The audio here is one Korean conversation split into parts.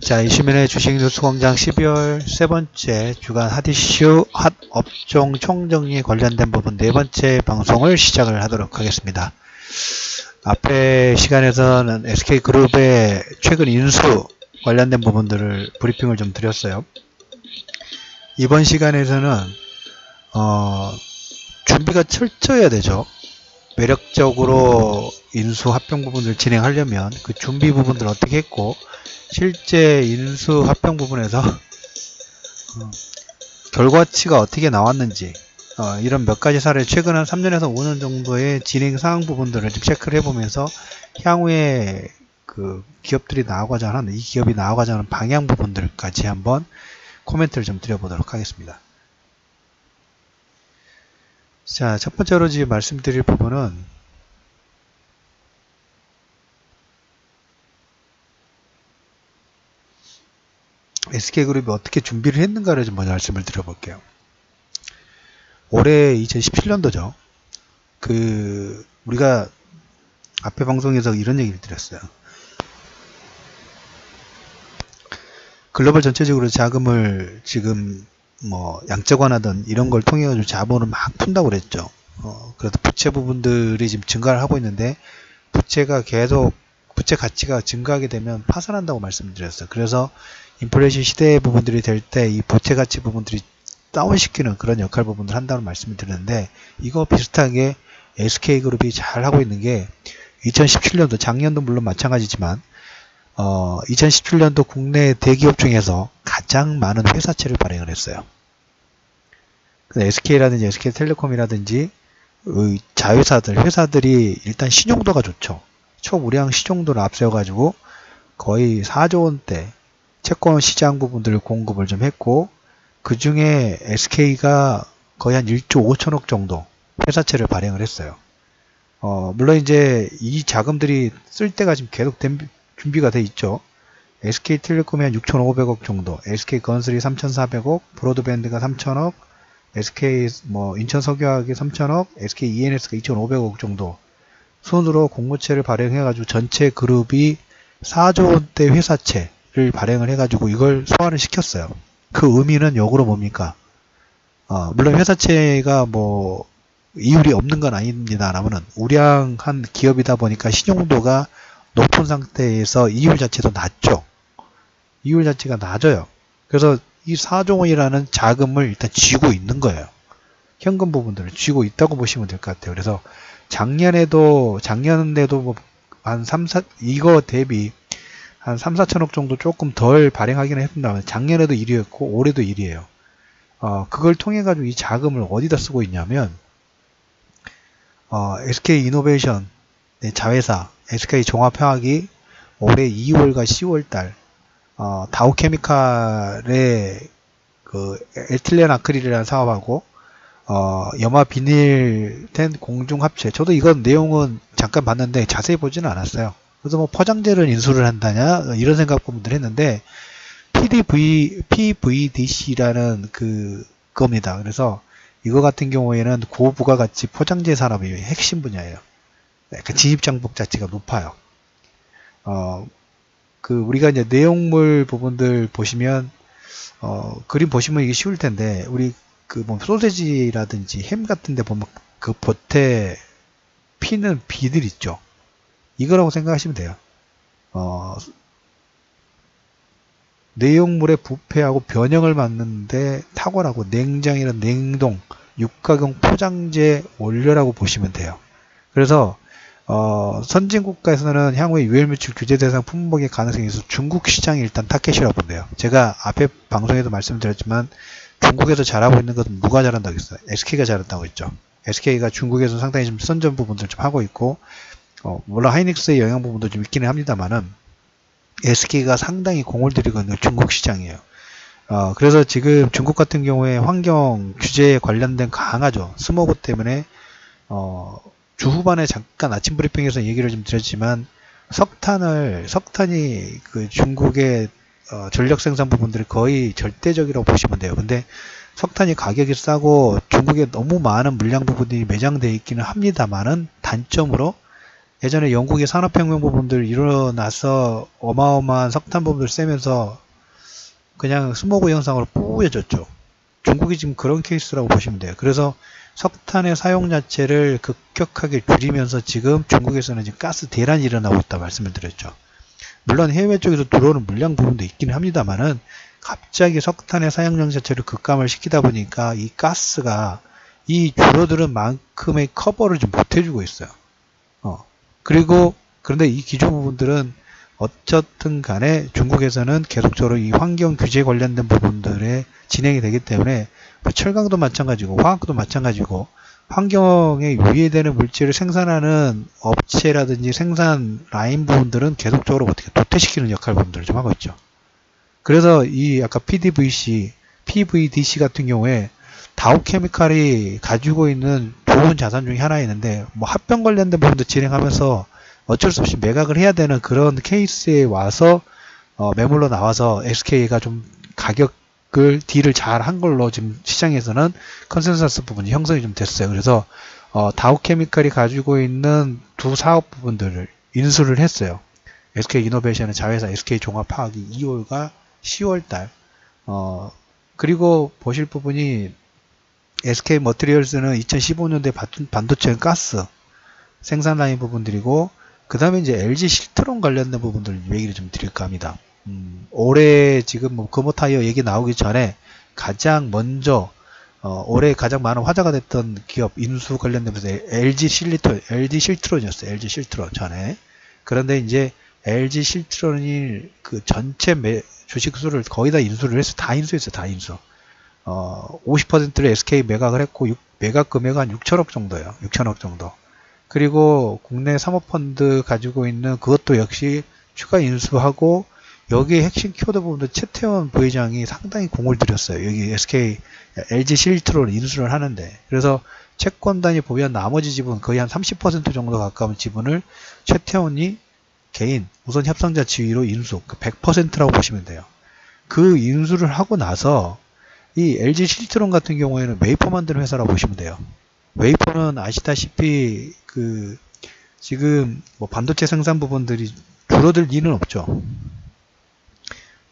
자, 이시민의 주식뉴스공장 12월 세 번째 주간 핫이슈 핫 업종 총정리에 관련된 부분 네 번째 방송을 시작을 하도록 하겠습니다. 앞에 시간에서는 SK그룹의 최근 인수 관련된 부분들을 브리핑을 좀 드렸어요. 이번 시간에서는 준비가 철저해야 되죠. 매력적으로 인수 합병 부분을 진행하려면 그 준비 부분들을 어떻게 했고 실제 인수 합병 부분에서 결과치가 어떻게 나왔는지 이런 몇 가지 사례 최근 한 3년에서 5년 정도의 진행 상황 부분들을 좀 체크를 해보면서 향후에 그 기업들이 나아가자 하는 이 기업이 나아가자 하는 방향 부분들까지 한번 코멘트를 좀 드려보도록 하겠습니다. 자, 첫 번째로 지금 말씀드릴 부분은 SK그룹이 어떻게 준비를 했는가를 좀 먼저 말씀을 드려볼게요. 올해 2017년도죠. 우리가 앞에 방송에서 이런 얘기를 드렸어요. 글로벌 전체적으로 자금을 지금 양적완하든 이런 걸 통해 가지고 자본을 막 푼다고 그랬죠. 그래서 부채 부분들이 지금 증가를 하고 있는데 부채 가치가 증가하게 되면 파산한다고 말씀드렸어요. 그래서 인플레이션 시대의 부분들이 될 때 이 부채 가치 부분들이 다운시키는 그런 역할 부분을 한다는 말씀을 드렸는데 이거 비슷하게 SK그룹이 잘 하고 있는 게 2017년도 작년도 물론 마찬가지지만 2017년도 국내 대기업 중에서 가장 많은 회사채를 발행을 했어요. SK라든지 SK텔레콤이라든지 회사들이 일단 신용도가 좋죠. 초우량 신용도를 앞세워가지고 거의 4조 원대 채권 시장 부분들을 공급을 좀 했고 그 중에 SK가 거의 한 1조 5천억 정도 회사채를 발행을 했어요. 물론 이제 이 자금들이 쓸 때가 지금 계속 준비가 돼 있죠. SK텔레콤이 한 6,500억 정도, SK건설이 3,400억, 브로드밴드가 3,000억, SK 인천석유화학이 3,000억, SKENS가 2,500억 정도 순으로 공모채를 발행해가지고 전체 그룹이 4조 원대 회사채를 발행을 해가지고 이걸 소화를 시켰어요. 그 의미는 역으로 뭡니까? 물론 회사채가 이율이 없는 건 아닙니다라면은 우량한 기업이다 보니까 신용도가 높은 상태에서 이율 자체도 낮죠. 이율 자체가 낮아요. 그래서 이 4조 원이라는 자금을 일단 쥐고 있는 거예요. 현금 부분들을 쥐고 있다고 보시면 될 것 같아요. 그래서 작년에도 이거 대비 한 3, 4천억 정도 조금 덜 발행하기는 했습니다만 작년에도 1위였고 올해도 1위예요. 그걸 통해 가지고 이 자금을 어디다 쓰고 있냐면 SK이노베이션 자회사 SK종합화학이 올해 2월과 10월달 다우케미칼의 에틸렌 아크릴이라는 사업하고 염화 비닐텐 공중합체 저도 이건 내용은 잠깐 봤는데 자세히 보지는 않았어요. 그래서 포장재를 인수를 한다냐 이런 생각 부분들 했는데 PVDC라는 그겁니다. 그래서 이거 같은 경우에는 고부가가치 포장재 산업의 핵심 분야예요. 그 진입장벽 자체가 높아요. 우리가 이제 내용물 부분들 보시면 그림 보시면 이게 쉬울 텐데 우리 소세지라든지 햄 같은 데 보면 그 겉에 피는 비들 있죠. 이거라고 생각하시면 돼요. 내용물의 부패하고 변형을 막는데 탁월하고 냉장이나 냉동, 육가공 포장재 원료라고 보시면 돼요. 그래서 선진국가에서는 향후에 유해물질 규제 대상 품목의 가능성이 있어서 중국 시장이 일단 타켓이라고 본대요. 제가 앞에 방송에도 말씀드렸지만 중국에서 잘하고 있는 것은 누가 잘한다고 했어요? SK가 잘한다고 했죠. SK가 중국에서 상당히 좀 선전 부분들 좀 하고 있고 물론 하이닉스의 영향 부분도 좀 있기는 합니다만은 SK가 상당히 공을 들이고 있는 중국 시장이에요. 그래서 지금 중국 같은 경우에 환경 규제에 관련된 강하죠. 스모그 때문에 주 후반에 잠깐 아침 브리핑에서 얘기를 좀 드렸지만 석탄이 중국의 전력 생산 부분들이 거의 절대적이라고 보시면 돼요. 근데 석탄이 가격이 싸고 중국에 너무 많은 물량 부분들이 매장되어 있기는 합니다만은 단점으로 예전에 영국의 산업혁명 부분들 일어나서 어마어마한 석탄 부분들 쐬면서 그냥 스모그 현상으로 뿌여졌죠. 중국이 지금 그런 케이스라고 보시면 돼요. 그래서 석탄의 사용 자체를 급격하게 줄이면서 지금 중국에서는 지금 가스 대란이 일어나고 있다 말씀을 드렸죠. 물론 해외 쪽에서 들어오는 물량 부분도 있긴 합니다만은 갑자기 석탄의 사용량 자체를 급감을 시키다 보니까 이 가스가 이 줄어드는 만큼의 커버를 좀 못 해주고 있어요. 그리고 그런데 이 기조 부분들은 어쨌든 간에 중국에서는 계속적으로 이 환경 규제 관련된 부분들에 진행이 되기 때문에 뭐 철강도 마찬가지고 화학도 마찬가지고 환경에 유해되는 물질을 생산하는 업체라든지 생산 라인 부분들은 계속적으로 어떻게 도태시키는 역할 부분들을 좀 하고 있죠. 그래서 이 아까 PDVC, PVDC 같은 경우에 다우케미칼이 가지고 있는 좋은 자산 중에 하나 있는데 뭐 합병 관련된 부분도 진행하면서 어쩔 수 없이 매각을 해야 되는 그런 케이스에 와서 매물로 나와서 SK가 좀 가격을 딜을 잘 한 걸로 지금 시장에서는 컨센서스 부분이 형성이 좀 됐어요. 그래서 다우케미칼이 가지고 있는 두 사업 부분들을 인수를 했어요. SK이노베이션은 자회사 SK종합화학이 2월과 10월달 그리고 보실 부분이 SK머티리얼스는 2015년도에 반도체 가스 생산 라인 부분들이고 그 다음에 이제 LG 실트론 관련된 부분들 얘기를 좀 드릴까 합니다. 올해 지금 뭐 금호타이어 얘기 나오기 전에 가장 먼저 올해 가장 많은 화제가 됐던 기업 인수 관련되면서 LG 실트론이었어요. LG 실트론 전에. 그런데 이제 LG 실트론이 그 전체 주식 수를 거의 다 인수를 했어요. 다 인수했어요. 다 인수. 50%를 SK 매각을 했고 매각 금액은 한 6천억 정도예요. 6천억 정도. 그리고 국내 사모펀드 가지고 있는 그것도 역시 추가 인수하고 여기에 핵심 키워드 부분도 최태원 부회장이 상당히 공을 들였어요. 여기 LG 실트론 인수를 하는데. 그래서 채권단이 보면 나머지 지분 거의 한 30% 정도 가까운 지분을 최태원이 개인 우선 협상자 지위로 인수 100%라고 보시면 돼요. 그 인수를 하고 나서 이 LG 실트론 같은 경우에는 웨이퍼 만드는 회사라고 보시면 돼요. 웨이퍼는 아시다시피 지금 뭐 반도체 생산 부분들이 줄어들 리는 없죠.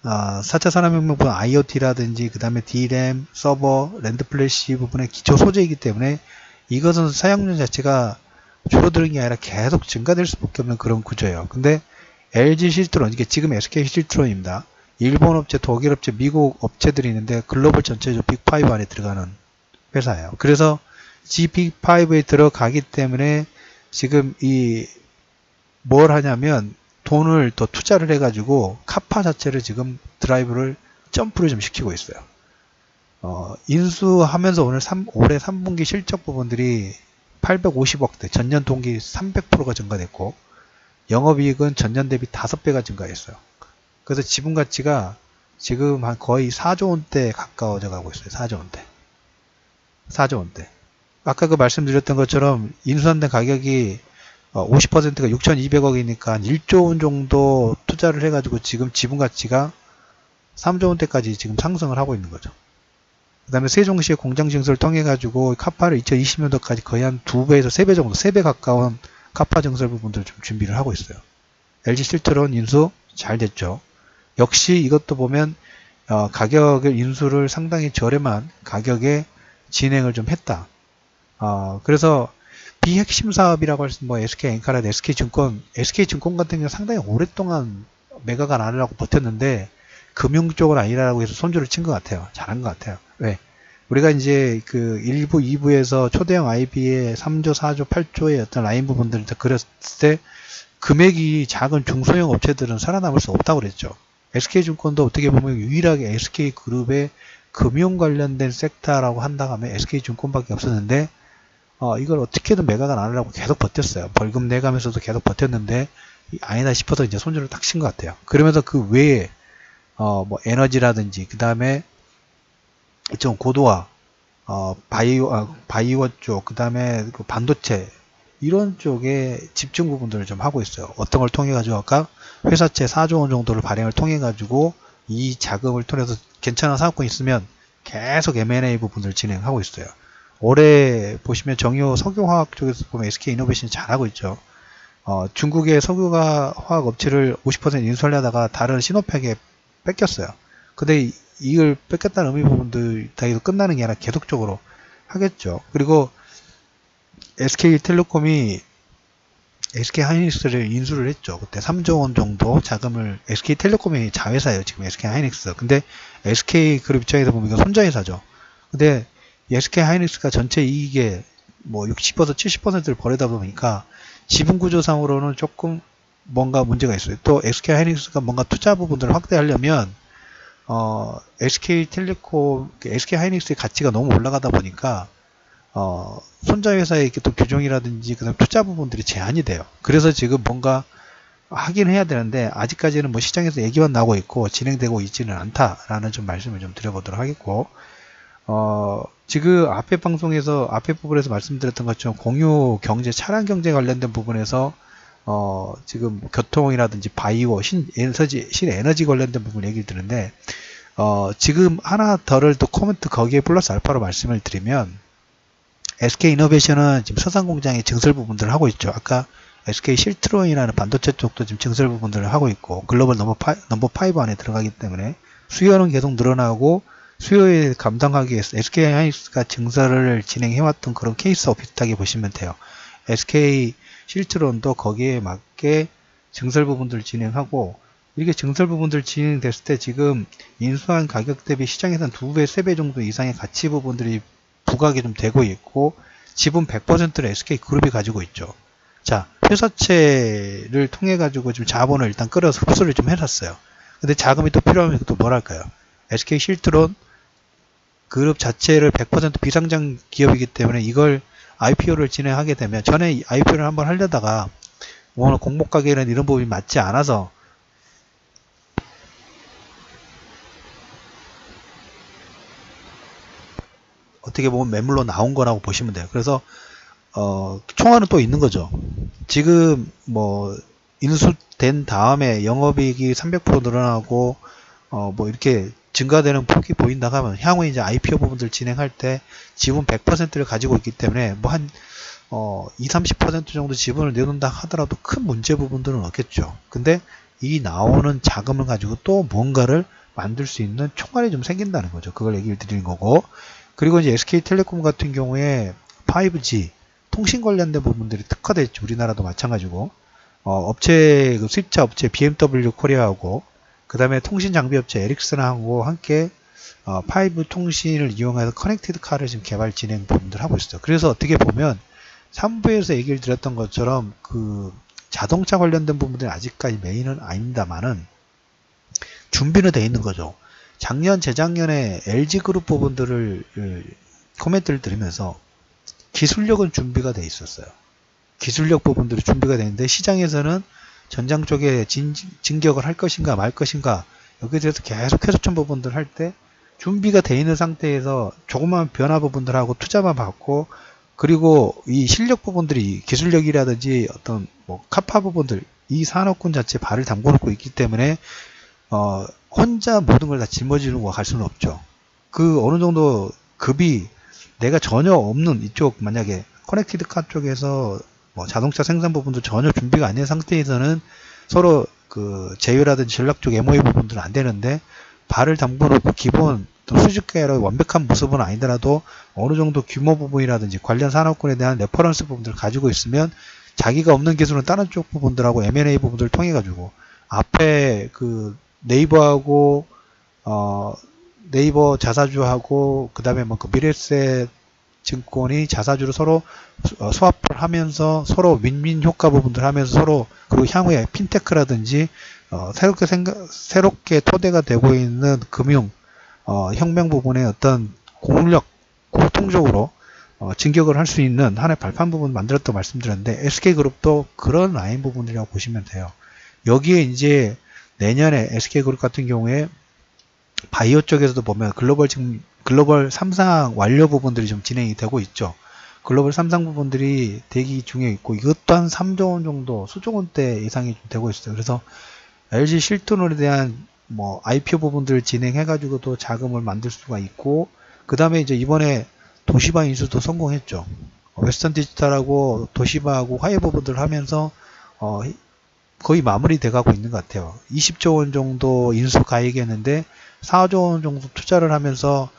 4차 산업혁명 부분 IoT라든지 그 다음에 D램, 서버, 랜드 플래시 부분의 기초 소재이기 때문에 이것은 사용량 자체가 줄어드는 게 아니라 계속 증가될 수밖에 없는 그런 구조예요. 근데 LG 실트론, 이게 지금 SK 실트론입니다. 일본 업체, 독일 업체, 미국 업체들이 있는데 글로벌 전체적 빅5 안에 들어가는 회사예요. 그래서 G 빅5에 들어가기 때문에 지금 뭘 하냐면 돈을 더 투자를 해가지고 카파 자체를 지금 드라이브를 점프를 좀 시키고 있어요. 인수하면서 올해 3분기 실적 부분들이 850억대, 전년 동기 300%가 증가됐고 영업이익은 전년 대비 5배가 증가했어요. 그래서 지분 가치가 지금 한 거의 4조 원대에 가까워져 가고 있어요. 4조 원대. 4조 원대. 아까 그 말씀드렸던 것처럼 인수한된 가격이 50%가 6,200억이니까 1조 원 정도 투자를 해가지고 지금 지분 가치가 3조 원대까지 지금 상승을 하고 있는 거죠. 그 다음에 세종시의 공장 증설을 통해 가지고 카파를 2020년도까지 거의 한 2배에서 3배 정도, 3배 가까운 카파 증설 부분들을 좀 준비를 하고 있어요. LG 실트론 인수 잘 됐죠. 역시 이것도 보면 가격을 인수를 상당히 저렴한 가격에 진행을 좀 했다. 그래서 비핵심 사업이라고 할 수 뭐 SK엔카라, SK증권 같은 경우는 상당히 오랫동안 매각을 안 하려고 버텼는데 금융 쪽은 아니라고 해서 손절을 친 것 같아요. 잘한 것 같아요. 왜? 우리가 이제 그 1부, 2부에서 초대형 IB의 3조, 4조, 8조의 어떤 라인 부분들을 그렸을 때 금액이 작은 중소형 업체들은 살아남을 수 없다고 그랬죠. SK증권도 어떻게 보면 유일하게 SK그룹의 금융 관련된 섹터라고 한다고 하면 SK증권밖에 없었는데 이걸 어떻게든 매각을 안 하려고 계속 버텼어요. 벌금 내가면서도 계속 버텼는데 아니다 싶어서 이제 손절을 딱 친 것 같아요. 그러면서 그 외에 뭐 에너지라든지 그 다음에 좀 고도화 바이오 쪽 그 다음에 그 반도체 이런 쪽에 집중 부분들을 좀 하고 있어요. 어떤 걸 통해 가지고 아까 회사채 4조 원 정도를 발행을 통해 가지고 이 자금을 통해서 괜찮은 사업권이 있으면 계속 M&A 부분을 진행하고 있어요. 올해 보시면 정유 석유화학 쪽에서 보면 SK이노베이션이 잘하고 있죠. 중국의 석유화 화학 업체를 50% 인수하려다가 다른 시노팩에 뺏겼어요. 근데 이걸 뺏겼다는 의미 부분들 다 끝나는 게 아니라 계속적으로 하겠죠. 그리고 SK텔레콤이 SK하이닉스를 인수를 했죠. 그때 3조 원 정도 자금을, SK텔레콤이 자회사예요. 지금 SK하이닉스. 근데 SK그룹 입장에서 보면 이거 손자회사죠. 근데 SK하이닉스가 전체 이익의 뭐 60에서 70%를 벌이다 보니까 지분구조상으로는 조금 뭔가 문제가 있어요. 또 SK하이닉스가 뭔가 투자 부분들을 확대하려면 SK텔레콤, SK하이닉스의 가치가 너무 올라가다 보니까 손자회사의 이렇게 또 규정이라든지 그다음 투자 부분들이 제한이 돼요. 그래서 지금 뭔가 하긴 해야 되는데 아직까지는 뭐 시장에서 얘기만 나오고 있고 진행되고 있지는 않다라는 좀 말씀을 좀 드려보도록 하겠고, 지금 앞에 방송에서 앞에 부분에서 말씀드렸던 것처럼 공유 경제, 차량 경제 관련된 부분에서 지금 교통이라든지 바이오, 신에너지 관련된 부분 얘기를 드는데, 지금 하나 더를 또 코멘트 거기에 플러스 알파로 말씀을 드리면, SK이노베이션은 지금 서산공장의 증설 부분들을 하고 있죠. 아까 SK 실트론이라는 반도체 쪽도 지금 증설 부분들을 하고 있고, 글로벌 넘버 5 안에 들어가기 때문에 수요는 계속 늘어나고, 수요에 감당하기 위해서 SK하이닉스가 증설을 진행해왔던 그런 케이스와 비슷하게 보시면 돼요. SK 실트론도 거기에 맞게 증설 부분들을 진행하고, 이렇게 증설 부분들 진행됐을 때 지금 인수한 가격 대비 시장에서는 2배, 3배 정도 이상의 가치 부분들이 부각이 좀 되고 있고, 지분 100%를 SK그룹이 가지고 있죠. 자, 회사채를 통해 가지고 지금 자본을 일단 끌어서 흡수를 좀 해놨어요. 근데 자금이 또 필요하면 또 뭐랄까요? SK 실트론 그룹 자체를 100% 비상장 기업이기 때문에 이걸 IPO를 진행하게 되면, 전에 IPO를 한번 하려다가 오늘 공모 가격이나 이런 부분이 맞지 않아서 어떻게 보면 매물로 나온 거라고 보시면 돼요. 그래서 총알은 또 있는 거죠. 지금 뭐 인수된 다음에 영업이익이 300% 늘어나고 뭐 이렇게 증가되는 폭이 보인다 하면 향후 이제 IPO 부분들 진행할 때 지분 100%를 가지고 있기 때문에 뭐 한 20-30% 정도 지분을 내놓는다 하더라도 큰 문제 부분들은 없겠죠. 근데 이 나오는 자금을 가지고 또 뭔가를 만들 수 있는 총알이 좀 생긴다는 거죠. 그걸 얘기를 드리는 거고, 그리고 이제 SK텔레콤 같은 경우에 5G 통신 관련된 부분들이 특화되어 있죠. 우리나라도 마찬가지고, 업체, 그 수입차 업체 BMW 코리아하고, 그 다음에 통신 장비 업체 에릭슨하고 함께 5 통신을 이용해서 커넥티드 카를 지금 개발 진행 부분들 하고 있어요. 그래서 어떻게 보면 3부에서 얘기를 드렸던 것처럼 그 자동차 관련된 부분들이 아직까지 메인은 아닙니다만은 준비는 돼 있는 거죠. 작년, 재작년에 LG그룹 부분들을 코멘트를 드리면서 기술력은 준비가 돼 있었어요. 기술력 부분들이 준비가 되는데 시장에서는 전장 쪽에 진격을 할 것인가 말 것인가, 여기에 대해서 계속 해소점 부분들 할 때 준비가 돼 있는 상태에서 조그만 변화 부분들하고 투자만 받고, 그리고 이 실력 부분들이 기술력이라든지 어떤 뭐 카파 부분들, 이 산업군 자체에 발을 담궈 놓고 있기 때문에 혼자 모든 걸 다 짊어지고 갈 수는 없죠. 그 어느 정도 급이 내가 전혀 없는 이쪽, 만약에 커넥티드 카 쪽에서 뭐 자동차 생산 부분도 전혀 준비가 안 된 상태에서는 서로 그 제휴라든지 전략적 MOU 부분들은 안 되는데, 발을 담궈 놓고 기본 수직계로 완벽한 모습은 아니더라도 어느 정도 규모 부분이라든지 관련 산업군에 대한 레퍼런스 부분들을 가지고 있으면 자기가 없는 기술은 다른 쪽 부분들하고 M&A 부분들을 통해 가지고 앞에 그 네이버하고 네이버 자사주하고 그 다음에 뭐 그 미래에셋 증권이 자사주로 서로 스왑을 하면서 서로 윈윈 효과 부분들 하면서 서로, 그리고 향후에 핀테크라든지 새롭게 토대가 되고 있는 금융 혁명 부분의 어떤 공력, 공통적으로 진격을 할 수 있는 하나의 발판 부분 만들었다고 말씀드렸는데, SK그룹도 그런 라인 부분이라고 보시면 돼요. 여기에 이제 내년에 SK그룹 같은 경우에 바이오 쪽에서도 보면 글로벌 3상 완료 부분들이 좀 진행이 되고 있죠. 글로벌 3상 부분들이 대기 중에 있고, 이것도 한 3조 원 정도, 수조 원대 이상이 좀 되고 있어요. 그래서 LG 실톤에 대한 뭐 IPO 부분들을 진행해가지고도 자금을 만들 수가 있고, 그 다음에 이제 이번에 도시바 인수도 성공했죠. 웨스턴 디지털하고 도시바하고 화해 부분들을 하면서 거의 마무리돼 가고 있는 것 같아요. 20조 원 정도 인수 가액이었는데 4조 원 정도 투자를 하면서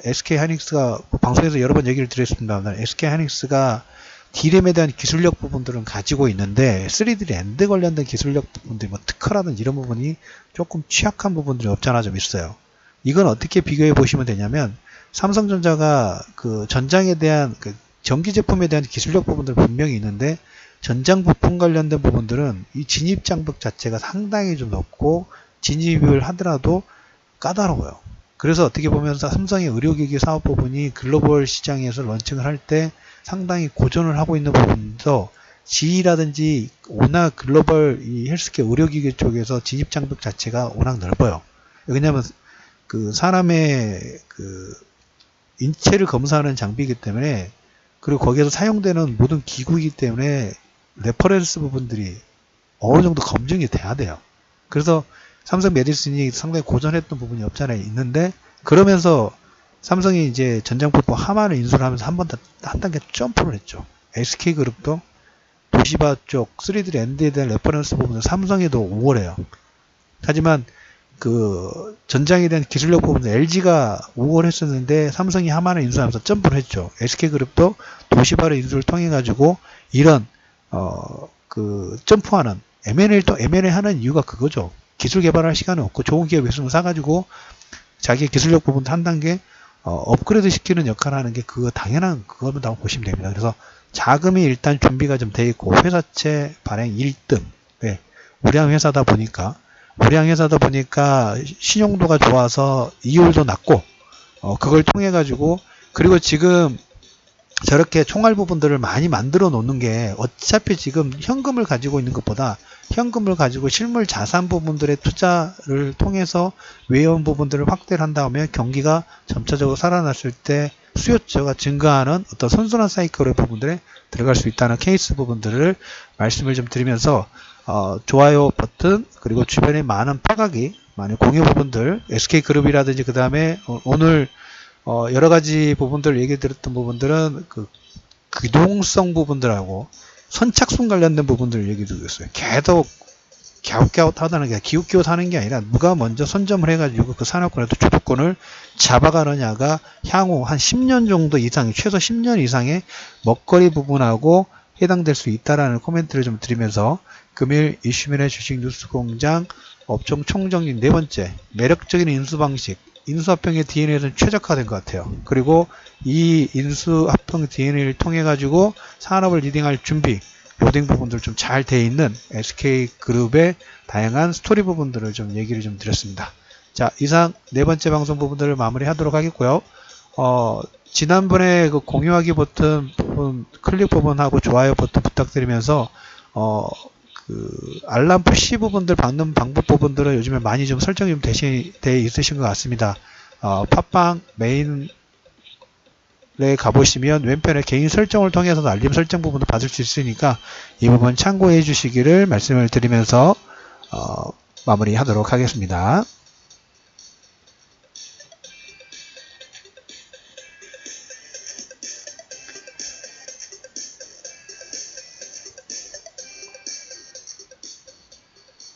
SK 하이닉스가 방송에서 여러 번 얘기를 드렸습니다만 SK 하이닉스가 D램에 대한 기술력 부분들은 가지고 있는데 3D 랜드 관련된 기술력 부분들이 뭐 특허라든지 이런 부분이 조금 취약한 부분들이 없잖아 좀 있어요. 이건 어떻게 비교해 보시면 되냐면 삼성전자가 그 전장에 대한 그 전기 제품에 대한 기술력 부분들 분명히 있는데 전장 부품 관련된 부분들은 이 진입 장벽 자체가 상당히 좀 높고 진입을 하더라도 까다로워요. 그래서 어떻게 보면 삼성의 의료기기 사업 부분이 글로벌 시장에서 런칭을 할 때 상당히 고전을 하고 있는 부분도 GE라든지 워낙 글로벌 이 헬스케어 의료기기 쪽에서 진입 장벽 자체가 워낙 넓어요. 왜냐하면 그 사람의 그 인체를 검사하는 장비이기 때문에 그리고 거기에서 사용되는 모든 기구이기 때문에 레퍼런스 부분들이 어느 정도 검증이 돼야 돼요. 그래서 삼성 메디슨이 상당히 고전했던 부분이 없잖아요. 있는데 그러면서 삼성이 이제 전장부품 하마를 인수를 하면서 한 단계 점프를 했죠. SK그룹도 도시바 쪽 3D 랜드에 대한 레퍼런스 부분은 삼성에도 우월해요. 하지만 그 전장에 대한 기술력 부분은 LG가 우월했었는데 삼성이 하마를 인수하면서 점프를 했죠. SK그룹도 도시바를 인수를 통해 가지고 이런 그 점프하는 M&A 하는 이유가 그거죠. 기술 개발할 시간이 없고 좋은 기업 있으면 사가지고 자기 기술력 부분 한 단계 업그레이드 시키는 역할을 하는 게 그거 당연한 그거라고 보시면 됩니다. 그래서 자금이 일단 준비가 좀 돼 있고 회사채 발행 1등 우량 회사다 보니까 신용도가 좋아서 이율도 낮고 그걸 통해 가지고 그리고 지금 저렇게 총알 부분들을 많이 만들어 놓는 게 어차피 지금 현금을 가지고 있는 것보다 현금을 가지고 실물 자산 부분들의 투자를 통해서 외연 부분들을 확대를 한다 하면 경기가 점차적으로 살아났을 때 수요처가 증가하는 어떤 선순환 사이클의 부분들에 들어갈 수 있다는 케이스 부분들을 말씀을 좀 드리면서 좋아요 버튼 그리고 주변에 많은 파가기 많은 공유 부분들 SK그룹이라든지 그 다음에 오늘 여러 가지 부분들 얘기 드렸던 부분들은 그 기동성 부분들하고 선착순 관련된 부분들을 얘기 드리고 있어요. 계속 갸웃갸웃하다는 게 기웃기웃하는 게 아니라 누가 먼저 선점을 해가지고 그 산업권의 주도권을 잡아가느냐가 향후 한 10년 정도 이상, 최소 10년 이상의 먹거리 부분하고 해당될 수 있다라는 코멘트를 좀 드리면서 금일 이슈민의 주식 뉴스공장 업종 총정리 네 번째 매력적인 인수 방식 인수합병의 DNA는 최적화된 것 같아요. 그리고 이 인수합병 DNA를 통해 가지고 산업을 리딩할 준비 로딩 부분들 좀 잘 돼 있는 SK그룹의 다양한 스토리 부분들을 좀 얘기를 좀 드렸습니다. 자, 이상 네 번째 방송 부분들을 마무리하도록 하겠고요. 지난번에 그 공유하기 버튼 부분 클릭 부분하고 좋아요 버튼 부탁드리면서 그 알람 푸시 부분들 받는 방법 부분들은 요즘에 많이 좀 설정이 좀 되어 있으신 것 같습니다. 팟빵 메인에 가보시면 왼편에 개인 설정을 통해서도 알림 설정 부분도 받을 수 있으니까 이 부분 참고해 주시기를 말씀을 드리면서 마무리하도록 하겠습니다.